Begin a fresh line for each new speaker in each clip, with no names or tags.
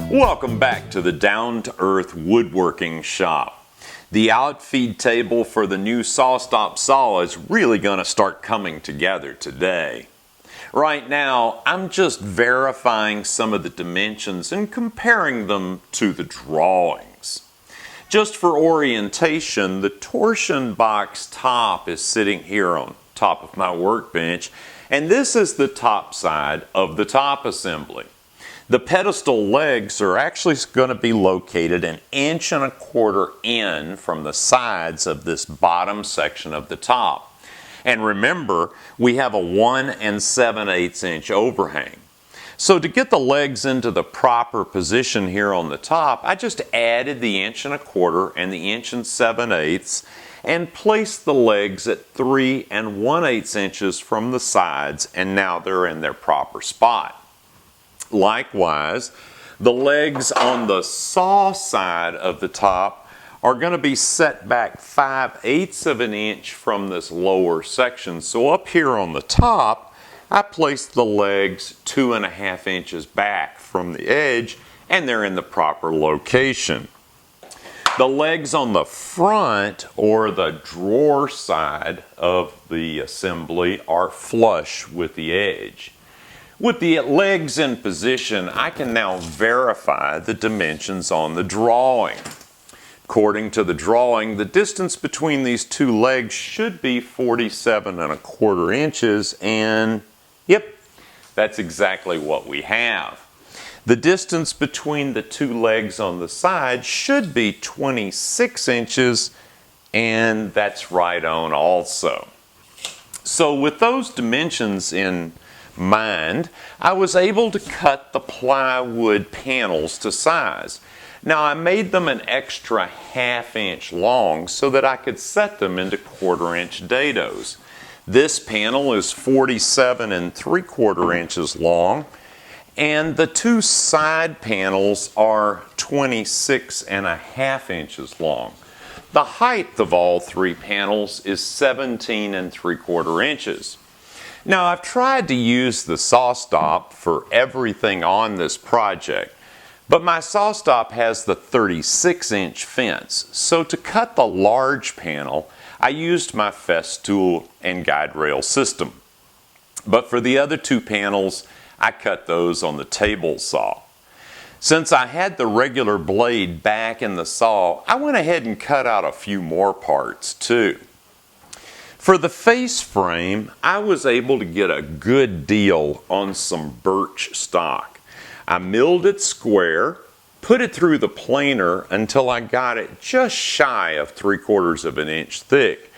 Welcome back to the Down-to-Earth Woodworking Shop. The outfeed table for the new SawStop saw is really going to start coming together today. Right now, I'm just verifying some of the dimensions and comparing them to the drawings. Just for orientation, the torsion box top is sitting here on top of my workbench, and this is the top side of the top assembly. The pedestal legs are actually going to be located 1.25 inches in from the sides of this bottom section of the top. And remember, we have a 1 7/8 inch overhang. So to get the legs into the proper position here on the top, I just added the 1.25 inches and the 1 7/8 and placed the legs at 3 1/8 inches from the sides, and now they're in their proper spot. Likewise, the legs on the saw side of the top are going to be set back 5/8 of an inch from this lower section. So up here on the top, I placed the legs 2.5 inches back from the edge, and they're in the proper location. The legs on the front, or the drawer side of the assembly, are flush with the edge. With the legs in position, I can now verify the dimensions on the drawing. According to the drawing, the distance between these two legs should be 47.25 inches, and yep, that's exactly what we have. The distance between the two legs on the side should be 26 inches, and that's right on also. So with those dimensions in mind, I was able to cut the plywood panels to size. Now I made them an extra 1/2 inch long so that I could set them into 1/4 inch dados. This panel is 47 3/4 inches long, and the two side panels are 26.5 inches long. The height of all three panels is 17 3/4 inches. Now I've tried to use the SawStop for everything on this project, but my SawStop has the 36-inch fence, so to cut the large panel, I used my Festool and guide rail system. But for the other two panels, I cut those on the table saw. Since I had the regular blade back in the saw, I went ahead and cut out a few more parts too. For the face frame, I was able to get a good deal on some birch stock. I milled it square, put it through the planer until I got it just shy of 3/4 of an inch thick.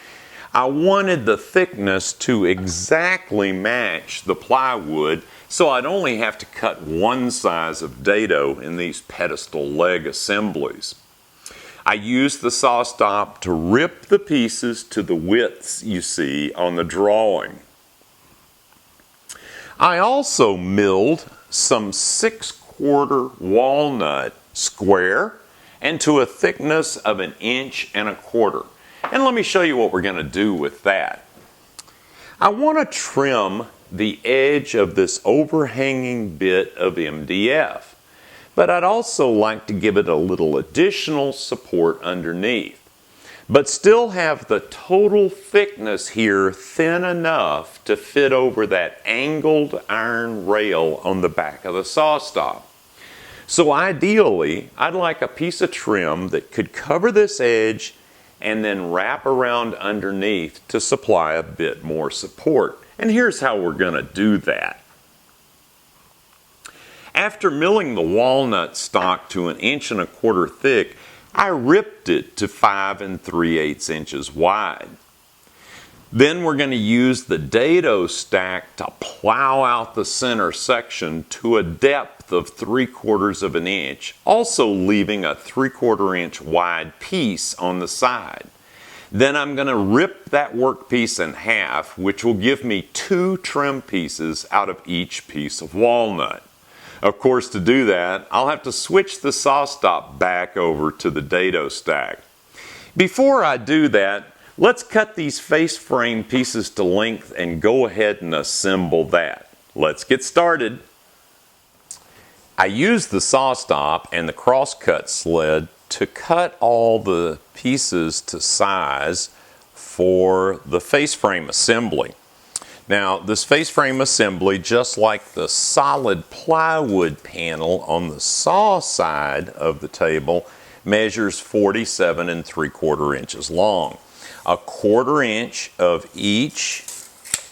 I wanted the thickness to exactly match the plywood, so I'd only have to cut one size of dado in these pedestal leg assemblies. I used the SawStop to rip the pieces to the widths you see on the drawing. I also milled some 6/4 walnut square and to a thickness of 1 1/4 inches. And let me show you what we're going to do with that. I want to trim the edge of this overhanging bit of MDF, but I'd also like to give it a little additional support underneath, but still have the total thickness here thin enough to fit over that angled iron rail on the back of the SawStop. So ideally, I'd like a piece of trim that could cover this edge and then wrap around underneath to supply a bit more support. And here's how we're going to do that. After milling the walnut stock to 1 1/4 inches thick, I ripped it to 5 3/8 inches wide. Then we're going to use the dado stack to plow out the center section to a depth of 3/4 of an inch, also leaving a 3/4 inch wide piece on the side. Then I'm going to rip that workpiece in half, which will give me 2 trim pieces out of each piece of walnut. Of course, to do that, I'll have to switch the SawStop back over to the dado stack. Before I do that, let's cut these face frame pieces to length and go ahead and assemble that. Let's get started. I used the SawStop and the crosscut sled to cut all the pieces to size for the face frame assembly. Now, this face frame assembly, just like the solid plywood panel on the saw side of the table, measures 47 3/4 inches long. 1/4 inch of each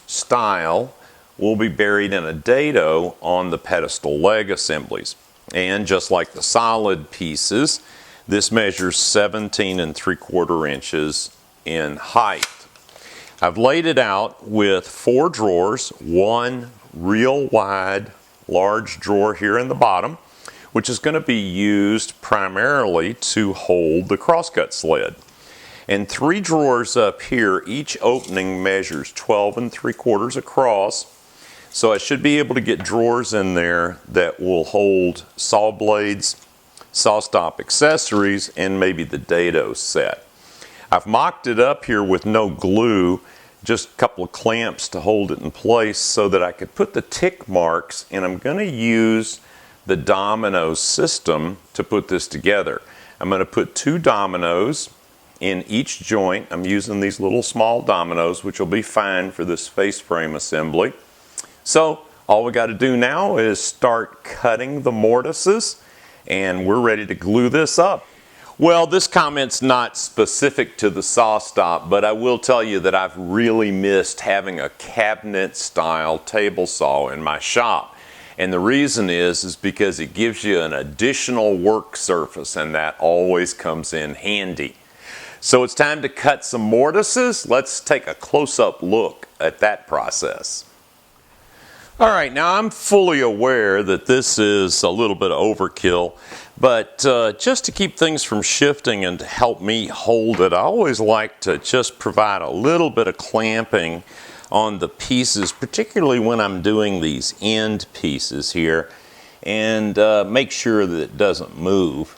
style will be buried in a dado on the pedestal leg assemblies. And just like the solid pieces, this measures 17 3/4 inches in height. I've laid it out with 4 drawers, one real wide large drawer here in the bottom, which is going to be used primarily to hold the crosscut sled. And 3 drawers up here, each opening measures 12 3/4 across. So I should be able to get drawers in there that will hold saw blades, SawStop accessories, and maybe the dado set. I've mocked it up here with no glue, just a couple of clamps to hold it in place so that I could put the tick marks, and I'm going to use the domino system to put this together. I'm going to put 2 dominoes in each joint. I'm using these little small dominoes, which will be fine for this face frame assembly. So all we got to do now is start cutting the mortises, and we're ready to glue this up. Well, this comment's not specific to the SawStop, but I will tell you that I've really missed having a cabinet-style table saw in my shop. And the reason is because it gives you an additional work surface, and that always comes in handy. So it's time to cut some mortises. Let's take a close-up look at that process. All right, now I'm fully aware that this is a little bit of overkill, but just to keep things from shifting and to help me hold it, I always like to just provide a little bit of clamping on the pieces, particularly when I'm doing these end pieces here, and make sure that it doesn't move.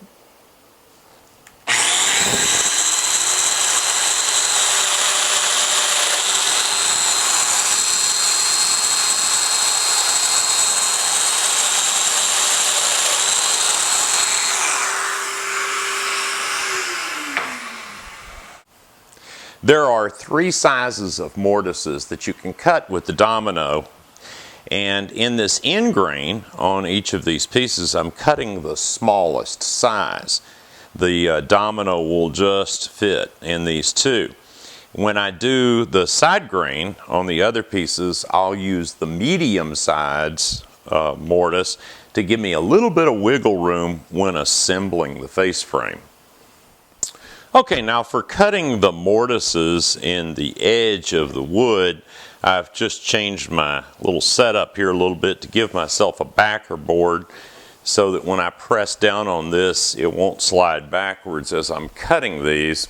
There are 3 sizes of mortises that you can cut with the domino, and in this end grain on each of these pieces I'm cutting the smallest size. The domino will just fit in these 2. When I do the side grain on the other pieces, I'll use the medium size mortise to give me a little bit of wiggle room when assembling the face frame. Okay, now for cutting the mortises in the edge of the wood, I've just changed my little setup here a little bit to give myself a backer board so that when I press down on this, it won't slide backwards as I'm cutting these.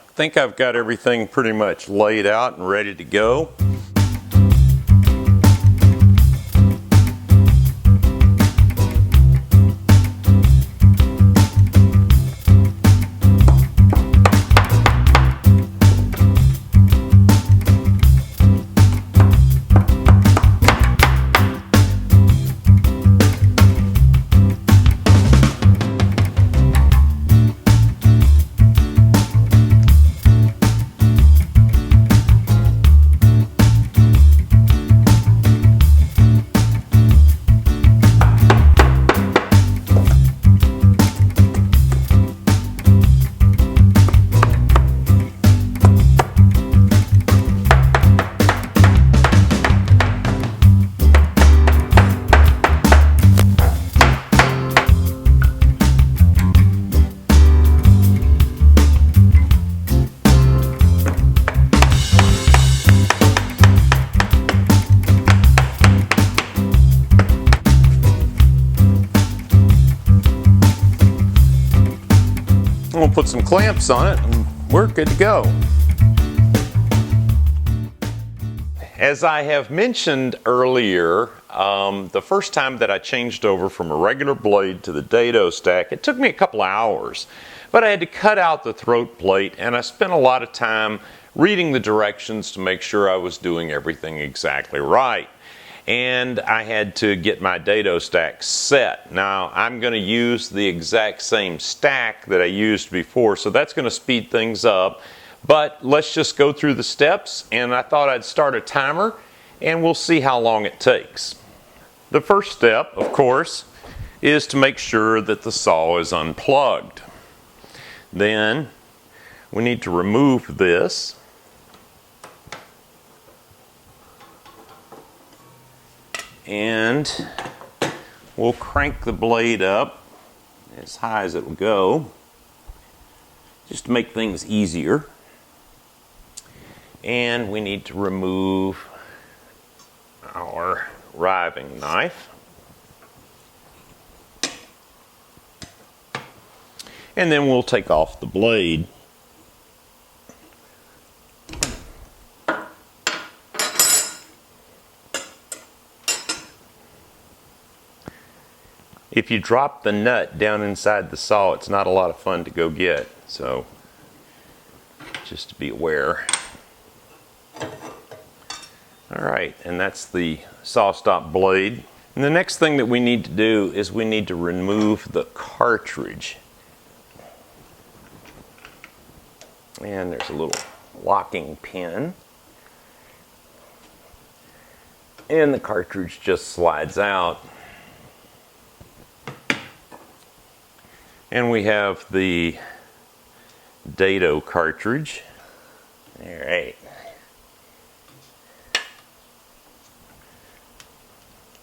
I think I've got everything pretty much laid out and ready to go. put some clamps on it and we're good to go. As I have mentioned earlier, the first time that I changed over from a regular blade to the dado stack, it took me a couple hours. But I had to cut out the throat plate, and I spent a lot of time reading the directions to make sure I was doing everything exactly right. And I had to get my dado stack set. Now, I'm going to use the exact same stack that I used before, so that's going to speed things up. But let's just go through the steps, and I thought I'd start a timer, and we'll see how long it takes. The first step, of course, is to make sure that the saw is unplugged. Then we need to remove this. And we'll crank the blade up as high as it will go, just to make things easier. And we need to remove our riving knife. And then we'll take off the blade. If you drop the nut down inside the saw, it's not a lot of fun to go get, so just to be aware. Alright, and that's the SawStop blade. And the next thing that we need to do is we need to remove the cartridge. And there's a little locking pin. And the cartridge just slides out. And we have the dado cartridge. Alright.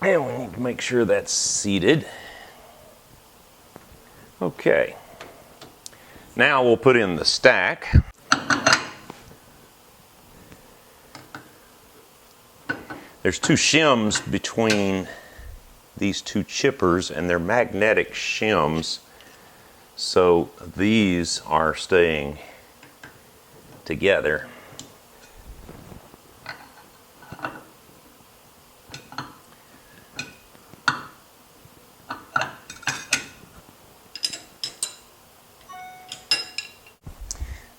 And we need to make sure that's seated. Okay. Now we'll put in the stack. There's two shims between these two chippers, and they're magnetic shims, so these are staying together.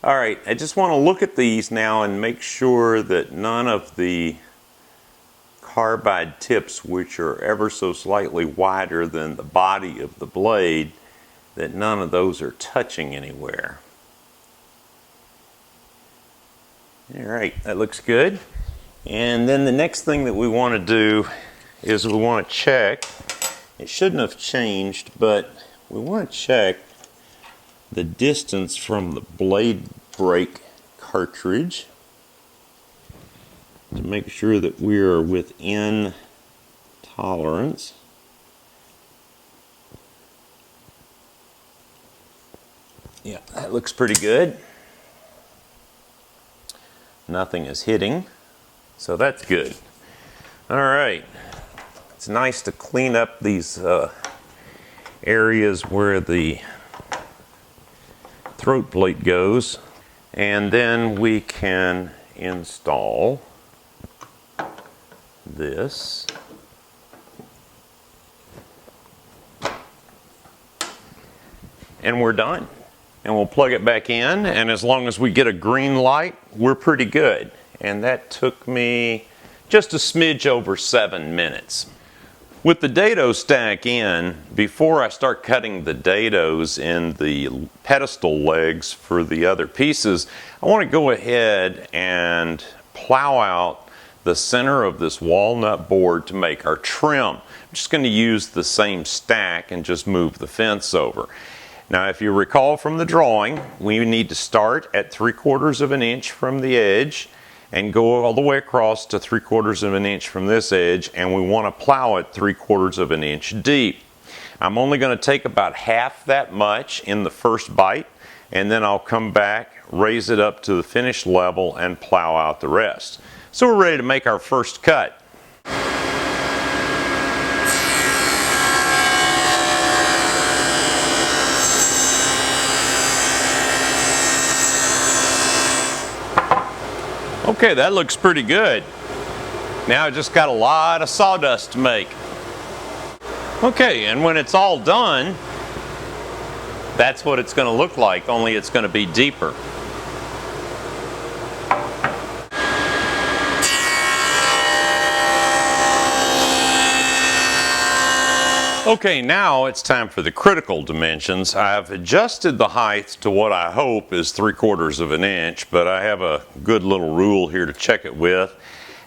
Alright, I just want to look at these now and make sure that none of the carbide tips, which are ever so slightly wider than the body of the blade, that none of those are touching anywhere. Alright, that looks good. And then the next thing that we want to do is we want to check, it shouldn't have changed, but we want to check the distance from the blade brake cartridge to make sure that we are within tolerance. Yeah, that looks pretty good. Nothing is hitting, so that's good. All right, it's nice to clean up these areas where the throat plate goes, and then we can install this. And we're done. And we'll plug it back in, and as long as we get a green light, we're pretty good. And that took me just a smidge over 7 minutes. With the dado stack in, before I start cutting the dados in the pedestal legs for the other pieces, I want to go ahead and plow out the center of this walnut board to make our trim. I'm just going to use the same stack and just move the fence over. Now, if you recall from the drawing, we need to start at 3/4 of an inch from the edge and go all the way across to 3/4 of an inch from this edge, and we want to plow it 3/4 of an inch deep. I'm only going to take about half that much in the first bite, and then I'll come back, raise it up to the finished level, and plow out the rest. So we're ready to make our first cut. Okay, that looks pretty good. Now I just got a lot of sawdust to make. Okay, and when it's all done, that's what it's going to look like, only it's going to be deeper. Okay, now it's time for the critical dimensions. I've adjusted the height to what I hope is 3/4 of an inch, but I have a good little rule here to check it with.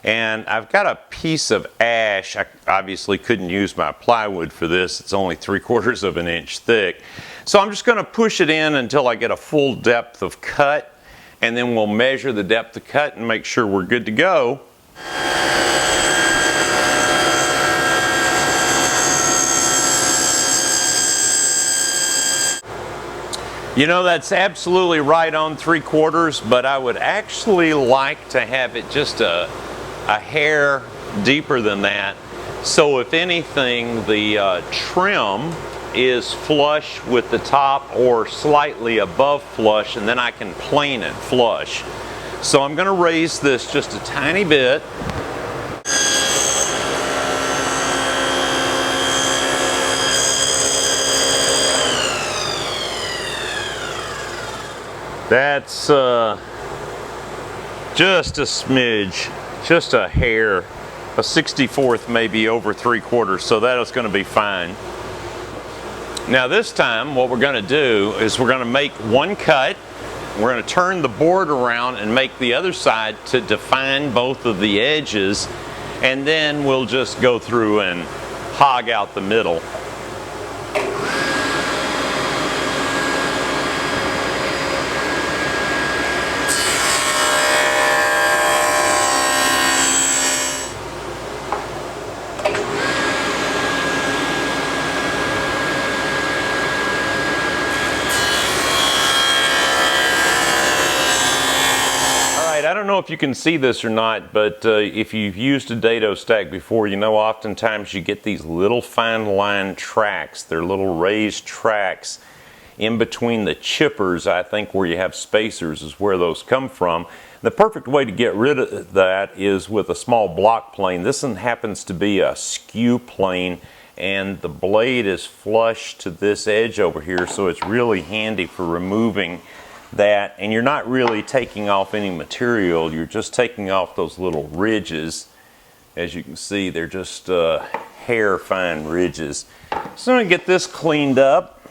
And I've got a piece of ash. I obviously couldn't use my plywood for this. It's only 3/4 of an inch thick. So I'm just going to push it in until I get a full depth of cut, and then we'll measure the depth of cut and make sure we're good to go. You know, that's absolutely right on 3/4, but I would actually like to have it just a hair deeper than that. So if anything, the trim is flush with the top or slightly above flush, and then I can plane it flush. So I'm going to raise this just a tiny bit. That's just a smidge, just a hair, a 1/64 maybe over 3/4, so that is going to be fine. Now this time what we're going to do is we're going to make one cut. We're going to turn the board around and make the other side to define both of the edges, and then we'll just go through and hog out the middle. I don't know if you can see this or not, but if you've used a dado stack before, you know oftentimes you get these little fine line tracks. They're little raised tracks in between the chippers. I think where you have spacers is where those come from. The perfect way to get rid of that is with a small block plane. This one happens to be a skew plane, and the blade is flush to this edge over here, so it's really handy for removing that, and you're not really taking off any material, you're just taking off those little ridges. As you can see, they're just hair fine ridges. So I'm going to get this cleaned up.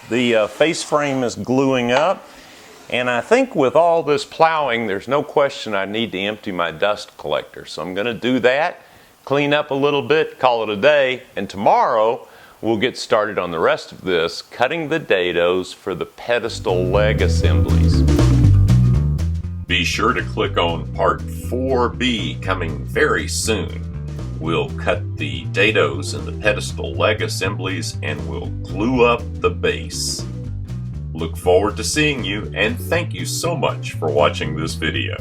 The face frame is gluing up, and I think with all this plowing there's no question I need to empty my dust collector, so I'm going to do that, clean up a little bit, call it a day, and tomorrow we'll get started on the rest of this, cutting the dados for the pedestal leg assemblies. Be sure to click on part 4B coming very soon. We'll cut the dados and the pedestal leg assemblies, and we'll glue up the base. Look forward to seeing you, and thank you so much for watching this video.